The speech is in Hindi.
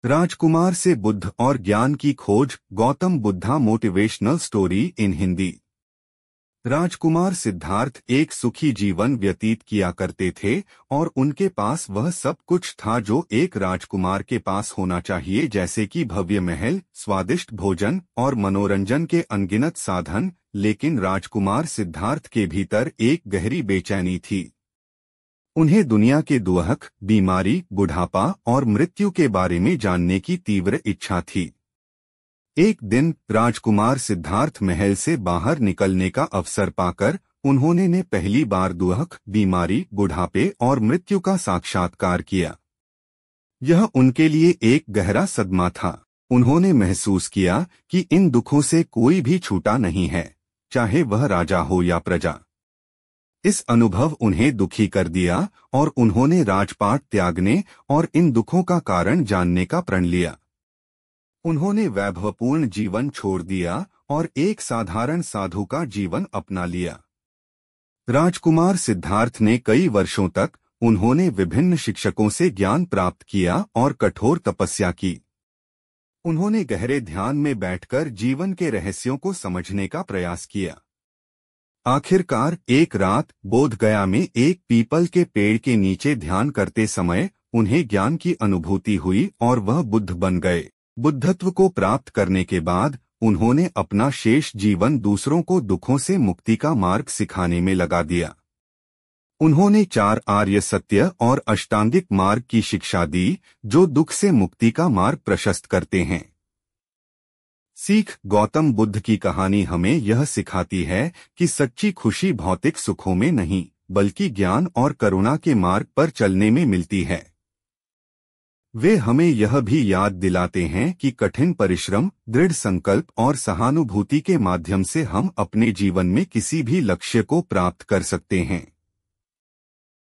राजकुमार से बुद्ध और ज्ञान की खोज, Gautam Buddha motivational story in Hindi. राजकुमार सिद्धार्थ एक सुखी जीवन व्यतीत किया करते थे और उनके पास वह सब कुछ था जो एक राजकुमार के पास होना चाहिए, जैसे कि भव्य महल, स्वादिष्ट भोजन और मनोरंजन के अनगिनत साधन। लेकिन राजकुमार सिद्धार्थ के भीतर एक गहरी बेचैनी थी। उन्हें दुनिया के दुहक, बीमारी, बुढ़ापा और मृत्यु के बारे में जानने की तीव्र इच्छा थी। एक दिन राजकुमार सिद्धार्थ महल से बाहर निकलने का अवसर पाकर उन्होंने पहली बार दुहक, बीमारी, बुढ़ापे और मृत्यु का साक्षात्कार किया। यह उनके लिए एक गहरा सदमा था। उन्होंने महसूस किया कि इन दुखों से कोई भी छूटा नहीं है, चाहे वह राजा हो या प्रजा। इस अनुभव उन्हें दुखी कर दिया और उन्होंने राजपाट त्यागने और इन दुखों का कारण जानने का प्रण लिया। उन्होंने वैभवपूर्ण जीवन छोड़ दिया और एक साधारण साधु का जीवन अपना लिया। राजकुमार सिद्धार्थ ने कई वर्षों तक उन्होंने विभिन्न शिक्षकों से ज्ञान प्राप्त किया और कठोर तपस्या की। उन्होंने गहरे ध्यान में बैठकर जीवन के रहस्यों को समझने का प्रयास किया। आखिरकार एक रात बोधगया में एक पीपल के पेड़ के नीचे ध्यान करते समय उन्हें ज्ञान की अनुभूति हुई और वह बुद्ध बन गए। बुद्धत्व को प्राप्त करने के बाद उन्होंने अपना शेष जीवन दूसरों को दुखों से मुक्ति का मार्ग सिखाने में लगा दिया। उन्होंने 4 आर्य सत्य और अष्टांगिक मार्ग की शिक्षा दी, जो दुख से मुक्ति का मार्ग प्रशस्त करते हैं। सीख, गौतम बुद्ध की कहानी हमें यह सिखाती है कि सच्ची खुशी भौतिक सुखों में नहीं, बल्कि ज्ञान और करुणा के मार्ग पर चलने में मिलती है। वे हमें यह भी याद दिलाते हैं कि कठिन परिश्रम, दृढ़ संकल्प और सहानुभूति के माध्यम से हम अपने जीवन में किसी भी लक्ष्य को प्राप्त कर सकते हैं।